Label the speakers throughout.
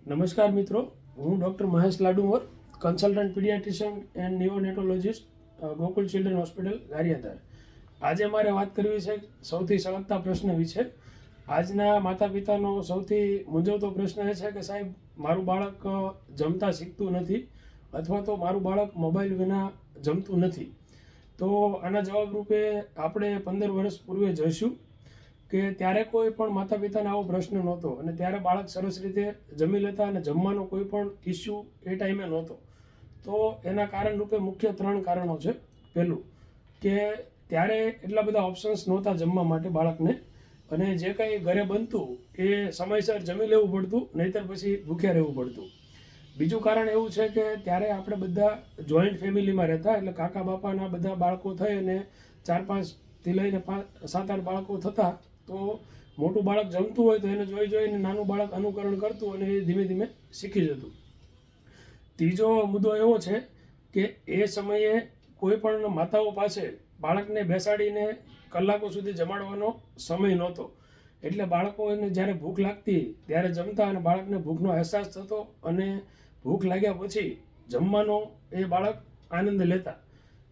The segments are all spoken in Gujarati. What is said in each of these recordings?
Speaker 1: નમસ્કાર મિત્રો, હું doctor Mahesh Ladumar, consultant paediatrician and neonatologist, Gokul children hospital, Gariyadhar. આજે મારે વાત કરવી છે સૌથી સળગતા પ્રશ્ન વિશે. આજના માતા પિતાનો સૌથી મૂંઝવતો પ્રશ્ન એ છે કે સાહેબ, મારું બાળક જમતા શીખતું નથી અથવા તો મારું બાળક મોબાઈલ વિના જમતું નથી. તો આના જવાબ રૂપે આપણે 15 વર્ષ પૂર્વે જઈશું કે ત્યારે કોઈ પણ માતા પિતાને આવો પ્રશ્ન નહોતો અને ત્યારે બાળક સરસ રીતે જમી લેતા અને જમવાનો કોઈ પણ ઇસ્યુ એ ટાઈમે નહોતો. તો એના કારણ રૂપે મુખ્ય 3 કારણો છે. પહેલું કે ત્યારે એટલા બધા ઓપ્શન્સ નહોતા જમવા માટે બાળકને, અને જે કંઈ ઘરે બનતું એ સમયસર જમી લેવું પડતું, નહીંતર પછી ભૂખ્યા રહેવું પડતું. બીજું કારણ એવું છે કે ત્યારે આપણે બધા જોઈન્ટ ફેમિલીમાં રહેતા, એટલે કાકા બાપાના બધા બાળકો થઈ અને 4-5થી લઈને 7-8 બાળકો થતા. તો મોટું બાળક જમતું હોય તો એને જોઈને નાનું બાળક અનુકરણ કરતું અને એ ધીમે ધીમે શીખી જતું. ત્રીજો મુદ્દો એવો છે કે એ સમયે કોઈ પણ માતાઓ પાસે બાળકને બેસાડીને કલાકો સુધી જમાડવાનો સમય નહોતો, એટલે બાળકોને જ્યારે ભૂખ લાગતી ત્યારે જમતા અને બાળકને ભૂખનો અહેસાસ થતો, અને ભૂખ લાગ્યા પછી જમવાનો એ બાળક આનંદ લેતા.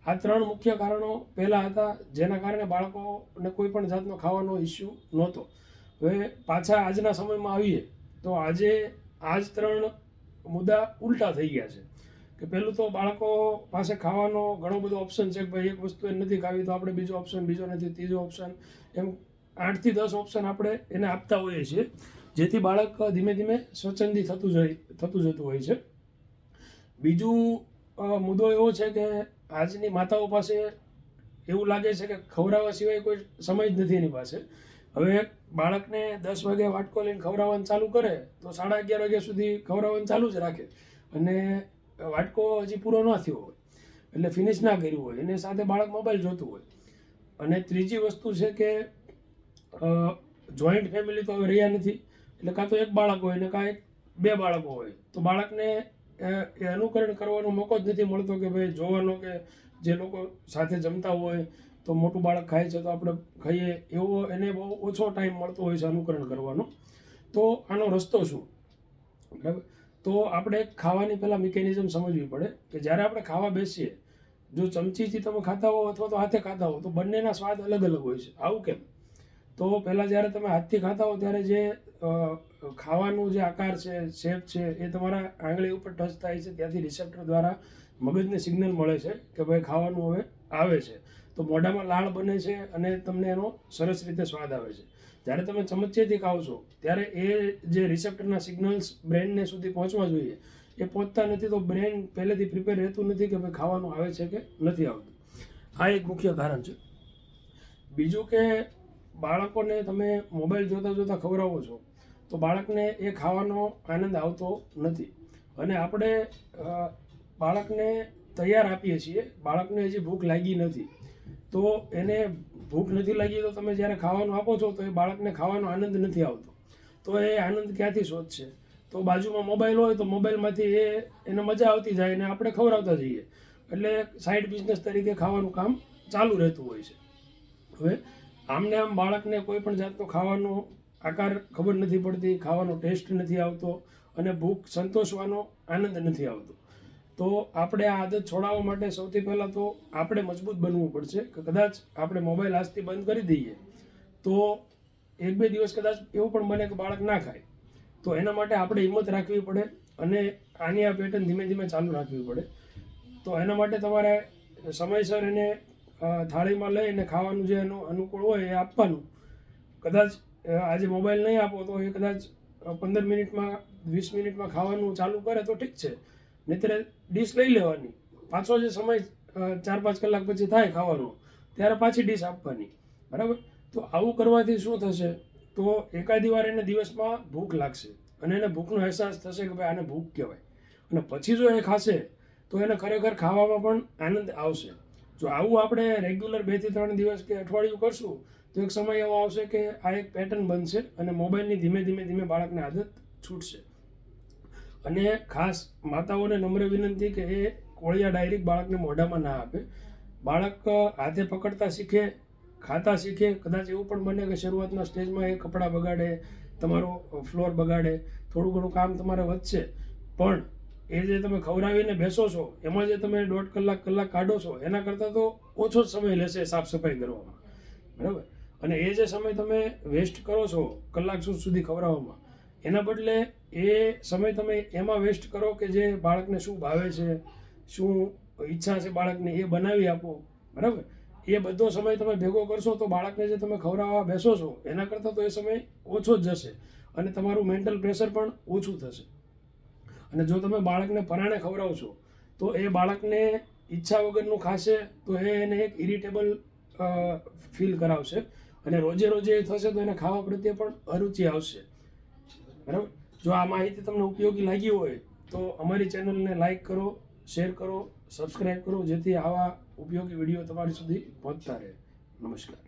Speaker 1: આ 3 મુખ્ય કારણો પહેલાં હતા, જેના કારણે બાળકોને કોઈ પણ જાતનો ખાવાનો ઇસ્યુ નહોતો. હવે પાછા આજના સમયમાં આવીએ તો આજે આ જ 3 મુદ્દા ઉલટા થઈ ગયા છે. કે પહેલું તો બાળકો પાસે ખાવાનો ઘણો બધો ઓપ્શન છે કે ભાઈ એક વસ્તુ એને નથી ખાવી તો આપણે બીજો ઓપ્શન, બીજો નથી ત્રીજો ઓપ્શન, એમ 8થી 10 ઓપ્શન આપણે એને આપતા હોઈએ છીએ, જેથી બાળક ધીમે ધીમે સ્વચ્છંદી થતું જતું હોય છે. બીજું મુદ્દો એવો છે કે આજની માતાઓ પાસે એવું લાગે છે કે ખવડાવવા સિવાય કોઈ સમય જ નથી એની પાસે. હવે બાળકને 10 વાગે વાટકો લઈને ખવડાવવાનું ચાલુ કરે તો 11:30 વાગ્યા સુધી ખવડાવવાનું ચાલુ જ રાખે, અને વાટકો હજી પૂરો ન થયો હોય એટલે ફિનિશ ના કર્યું હોય, એને સાથે બાળક મોબાઈલ જોતું હોય. અને ત્રીજી વસ્તુ છે કે જોઈન્ટ ફેમિલી તો હવે રહ્યા નથી, એટલે કાં તો એક બાળક હોય ને કાં 2 બાળકો હોય, તો બાળકને એ અનુકરણ કરવાનો મોકો જ નથી મળતો કે ભાઈ જોવાનો કે જે લોકો સાથે જમતા હોય તો મોટું બાળક ખાય છે તો આપણે ખાઈએ, એવો એને બહુ ઓછો ટાઈમ મળતો હોય છે અનુકરણ કરવાનો. તો આનો રસ્તો શું? બરાબર, તો આપણે ખાવાની પહેલાં મિકેનિઝમ સમજવી પડે કે જ્યારે આપણે ખાવા બેસીએ, જો ચમચીથી તમે ખાતા હો અથવા તો હાથે ખાતા હો તો બંનેના સ્વાદ અલગ અલગ હોય છે. આવું કેમ? તો પહેલાં જ્યારે તમે હાથથી ખાતા હો ત્યારે જે ખાવાનું જે આકાર છે, શેપ છે, એ તમારા આંગળી ઉપર ટચ થાય છે, ત્યાંથી રિસેપ્ટર દ્વારા મગજને સિગ્નલ મળે છે કે ભાઈ ખાવાનું હવે આવે છે. તો મોઢામાં લાળ બને છે અને તમને એનો સરસ રીતે સ્વાદ આવે છે. જ્યારે તમે ચમચીથી ખાઓ છો ત્યારે એ જે રિસેપ્ટરના સિગ્નલ્સ બ્રેનને સુધી પહોંચવા જોઈએ એ પહોંચતા નથી, તો બ્રેન પહેલેથી પ્રિપેર રહેતું નથી કે ભાઈ ખાવાનું આવે છે કે નથી આવતું. આ એક મુખ્ય કારણ છે. બીજું કે બાળકોને તમે મોબાઈલ જોતાં જોતાં ખવડાવો છો તો બાળકને એ ખાવાનો આનંદ આવતો નથી, અને આપણે બાળકને તૈયાર આપીએ છીએ, બાળકને હજી ભૂખ લાગી નથી, તો એને ભૂખ નથી લાગી તો તમે જ્યારે ખાવાનું આપો છો તો એ બાળકને ખાવાનો આનંદ નથી આવતો, તો એ આનંદ ક્યાંથી શોધશે? તો બાજુમાં મોબાઈલ હોય તો મોબાઈલમાંથી એને મજા આવતી જાય અને આપણે ખવડાવતા જઈએ, એટલે સાઈડ બિઝનેસ તરીકે ખાવાનું કામ ચાલુ રહેતું હોય છે. હવે આમને આમ બાળકને કોઈ પણ જાતનો ખાવાનો આકાર ખબર નથી પડતી, ખાવાનો ટેસ્ટ નથી આવતો અને ભૂખ સંતોષવાનો આનંદ નથી આવતો. તો આપણે આ આદત છોડાવવા માટે સૌથી પહેલાં તો આપણે મજબૂત બનવું પડશે કે કદાચ આપણે મોબાઈલ આજથી બંધ કરી દઈએ તો 1-2 દિવસ કદાચ એવું પણ બને કે બાળક ના ખાય, તો એના માટે આપણે હિંમત રાખવી પડે અને આની આ પેટર્ન ધીમે ધીમે ચાલુ રાખવી પડે. તો એના માટે તમારે સમયસર એને થાળીમાં લઈને ખાવાનું જે એનું અનુકૂળ હોય એ આપવાનું. કદાચ આજે મોબાઈલ નહીં આપો તો એ કદાચ 15 મિનિટમાં 20 મિનિટમાં ખાવાનું ચાલુ કરે તો ઠીક છે, નહીંતર ડીશ લઈ લેવાની, પાછો જે સમય 4-5 કલાક પછી થાય ખાવાનો ત્યારે પાછી ડીશ આપવાની. બરાબર, તો આવું કરવાથી શું થશે? તો એકાદી વાર એને દિવસમાં ભૂખ લાગશે અને એને ભૂખનો અહેસાસ થશે કે ભાઈ આને ભૂખ કહેવાય, અને પછી જો એ ખાશે તો એને ખરેખર ખાવામાં પણ આનંદ આવશે. જો આવું આપણે રેગ્યુલર 2 થી 3 દિવસ કે અઠવાડિયું કરશું તો એક સમય એવો આવશે કે આ એક પેટર્ન બનશે અને મોબાઈલની ધીમે ધીમે બાળકને આદત છૂટશે. અને ખાસ માતાઓને નમ્ર વિનંતી કે એ કોળિયા ડાયરેક્ટ બાળકને મોઢામાં ના આપે. બાળક હાથે પકડતા શીખે, ખાતા શીખે. કદાચ એવું પણ બને કે શરૂઆતના સ્ટેજમાં એ કપડાં બગાડે, તમારો ફ્લોર બગાડે, થોડું ઘણું કામ તમારે વધશે, પણ એ જે તમે ખવડાવીને બેસો છો એમાં જે તમે 1.5 કલાક કાઢો છો એના કરતાં તો ઓછો જ સમય લેશે સાફ સફાઈ કરવામાં, બરાબર. અને એ જે સમય તમે વેસ્ટ કરો છો કલાક સુધી ખવડાવવામાં, એના બદલે એ સમય તમે એમાં વેસ્ટ કરો કે જે બાળકને શું ભાવે છે, શું ઈચ્છા છે બાળકને, એ બનાવી આપો, બરાબર. એ બધો સમય તમે ભેગો કરશો તો બાળકને જે તમે ખવડાવવા બેસો છો એના કરતાં તો એ સમય ઓછો જ જશે અને તમારું મેન્ટલ પ્રેશર પણ ઓછું થશે. અને જો તમે બાળકને પરાણે ખવડાવશો તો એ બાળકને ઈચ્છા વગરનું ખાશે તો એને એક ઇરિટેબલ ફીલ કરાવશે અને રોજે રોજે એ થશે તો એને ખાવા પ્રત્યે પણ અરુચિ આવશે, બરાબર. જો આ માહિતી તમને ઉપયોગી લાગી હોય તો અમારી ચેનલને લાઈક કરો, શેર કરો, સબસ્ક્રાઈબ કરો, જેથી આવા ઉપયોગી વિડીયો તમારી સુધી પહોંચતા રહે. નમસ્કાર.